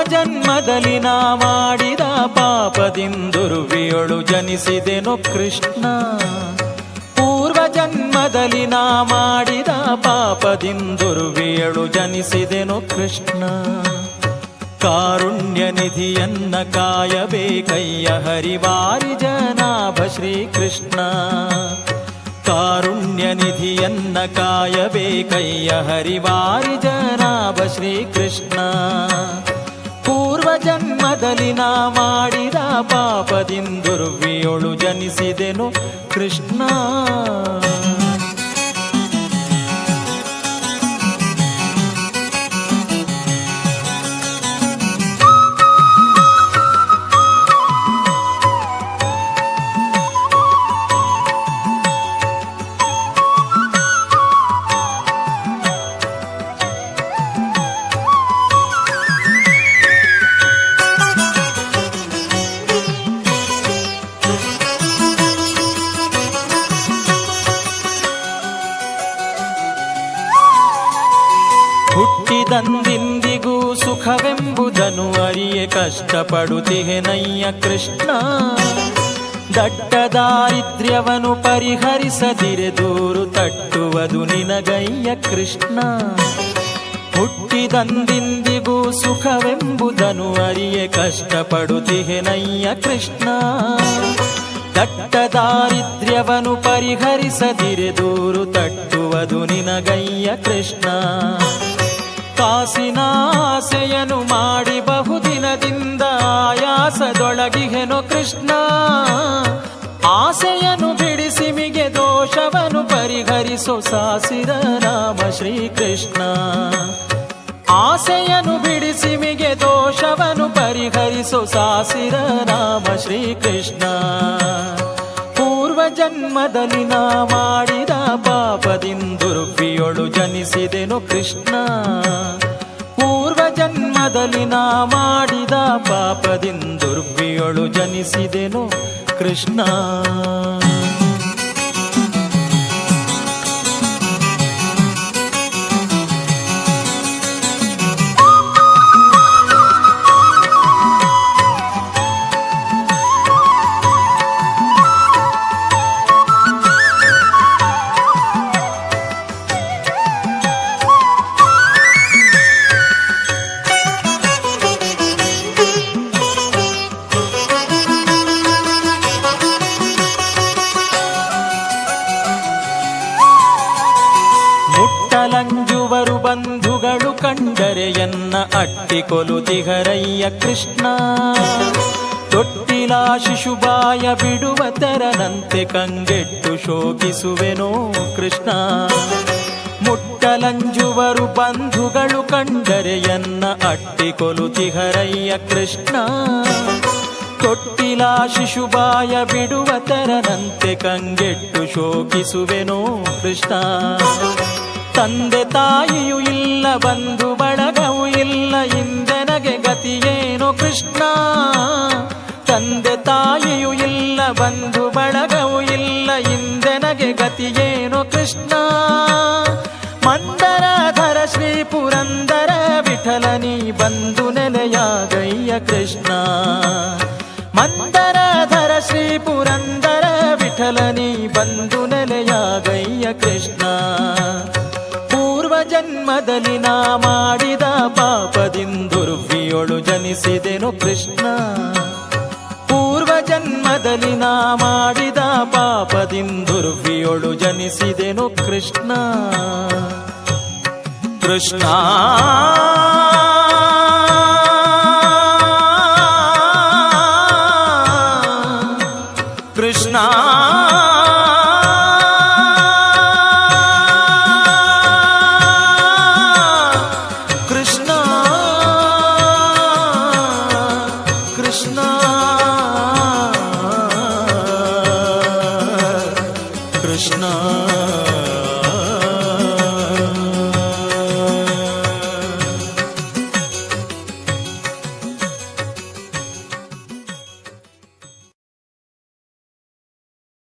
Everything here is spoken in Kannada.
ಜನ್ಮದಲ್ಲಿ ನಾ ಮಾಡಿದ ಪಾಪದಿಂದುರ್ವಿಯೊಳು ಜನಿಸಿದೆನೋ ಕೃಷ್ಣ. ಪೂರ್ವ ಜನ್ಮದಲ್ಲಿ ನಾ ಮಾಡಿದ ಪಾಪದಿಂದುರ್ವಿಯೊಳು ಜನಿಸಿದೆನೋ ಕೃಷ್ಣ. ಕಾರುಣ್ಯ ನಿಧಿಯನ್ನ ಕಾಯಬೇಕಯ್ಯ ಹರಿವಾರಿ ಜನಾಭ ಶ್ರೀಕೃಷ್ಣ. ಕಾರುಣ್ಯ ನಿಧಿಯನ್ನ ಕಾಯಬೇಕಯ್ಯ ಹರಿವಾರಿ ಜನಾಭ ಶ್ರೀಕೃಷ್ಣ. ಪೂರ್ವ ಜನ್ಮದಲ್ಲಿ ನಾ ಮಾಡಿದ ಪಾಪದಿಂದುರ್ವಿಯೊಳು ಜನಿಸಿದೆನು ಕೃಷ್ಣ. ಹುಟ್ಟಿದಂದಿಂದಿಗೂ ಸುಖವೆಂಬುದನ್ನು ಅರಿಯೆ ಕಷ್ಟಪಡುತ್ತಿಹೆನಯ್ಯ ಕೃಷ್ಣ. ದಟ್ಟ ದಾರಿದ್ರ್ಯವನ್ನು ಪರಿಹರಿಸದಿರೆ ದೂರು ತಟ್ಟುವುದು ನಿನಗಯ್ಯ ಕೃಷ್ಣ. ಹುಟ್ಟಿದಂದಿಂದಿಗೂ ಸುಖವೆಂಬುದನ್ನು ಅರಿಯೆ ಕಷ್ಟಪಡುತ್ತಿಹೆನಯ್ಯ ಕೃಷ್ಣ. ದಟ್ಟ ದಾರಿದ್ರ್ಯವನ್ನು ಪರಿಹರಿಸದಿರೆ ದೂರು ತಟ್ಟುವುದು ನಿನಗಯ್ಯ ಕೃಷ್ಣ. ಕಾಸಿನ ಆಸೆಯನ್ನು ಮಾಡಿ ಬಹುದಿನದಿಂದ ಆಯಾಸದೊಳಗಿಹೆನೋ ಕೃಷ್ಣ. ಆಸೆಯನ್ನು ಬಿಡಿಸಿ ಮಿಗೆ ದೋಷವನ್ನು ಪರಿಹರಿಸೋ ಸಾಸಿರ ರಾಮ ಶ್ರೀಕೃಷ್ಣ. ಆಸೆಯನ್ನು ಬಿಡಿಸಿ ಮಿಗೆ ದೋಷವನ್ನು ಪರಿಹರಿಸೋ ಸಾಸಿರ ರಾಮ ಶ್ರೀಕೃಷ್ಣ. ಪೂರ್ವ ಜನ್ಮದಲ್ಲಿ ನಾ ಮಾಡಿದ ಪಾಪದಿಂದುರ್ವಿಯೊಳು ಜನಿಸಿದೆನು ಕೃಷ್ಣ. ಪೂರ್ವ ಜನ್ಮದಲ್ಲಿ ನಾ ಮಾಡಿದ ಪಾಪದಿಂದುರ್ವಿಯೊಳು ಜನಿಸಿದೆನು ಕೃಷ್ಣ. ಮುಟ್ಟಲಂಜುವರು ಬಂಧುಗಳು ಕಂಡರೆ ಎನ್ನ ಅಟ್ಟಿಕೊಲುತಿಹರಯ್ಯ ಕೃಷ್ಣ. ತೊಟ್ಟಿಲ ಶಿಶುಬಾಯ ಬಿಡುವ ತೆರನಂತೆ ಕಂಗೆಟ್ಟು ಶೋಕಿಸುವೆನೋ ಕೃಷ್ಣ. ಮುಟ್ಟಲಂಜುವರು ಬಂಧುಗಳು ಕಂಡರೆ ಎನ್ನ ಅಟ್ಟಿಕೊಲುತಿಹರಯ್ಯ ಕೃಷ್ಣ. ತೊಟ್ಟಿಲ ಶಿಶುಬಾಯ ಬಿಡುವ ತೆರನಂತೆ ಕಂಗೆಟ್ಟು ಶೋಕಿಸುವೆನೋ ಕೃಷ್ಣ. ತಂದೆ ತಾಯಿಯೂ ಇಲ್ಲ ಬಂಧು ಬಳಗವೂ ಇಲ್ಲ ಇಂದೆನಗೆ ಗತಿಯೇನೋ ಕೃಷ್ಣ. ತಂದೆ ತಾಯಿಯೂ ಇಲ್ಲ ಬಂಧು ಬಳಗವೂ ಇಲ್ಲ ಇಂದೆನಗೆ ಗತಿಯೇನೋ ಕೃಷ್ಣ. ಮಂದರಧರ ಶ್ರೀ ಪುರಂದರ ವಿಠಲನಿ ಬಂಧು ನೆಲೆಯಾಗಯ್ಯ ಕೃಷ್ಣ. ಮಂದರಧರ ಶ್ರೀ ಪುರಂದರ ವಿಠಲನಿ ಬಂಧು ನೆಲೆಯಾಗಯ್ಯ ಕೃಷ್ಣ. ಪೂರ್ವ ಜನ್ಮದಲ್ಲಿ ನಾ ಮಾಡಿದ ಪಾಪದಿಂದುರ್ವಿಯೊಳು ಜನಿಸಿದೆನು ಕೃಷ್ಣ. ಪೂರ್ವ ಜನ್ಮದಲ್ಲಿ ನಾ ಮಾಡಿದ ಪಾಪದಿಂದುರ್ವಿಯೊಳು ಜನಿಸಿದೆನು ಕೃಷ್ಣ. ಕೃಷ್ಣ ಕೃಷ್ಣ ಕೃಷ್ಣ ಕೃಷ್ಣ ಕೃಷ್ಣ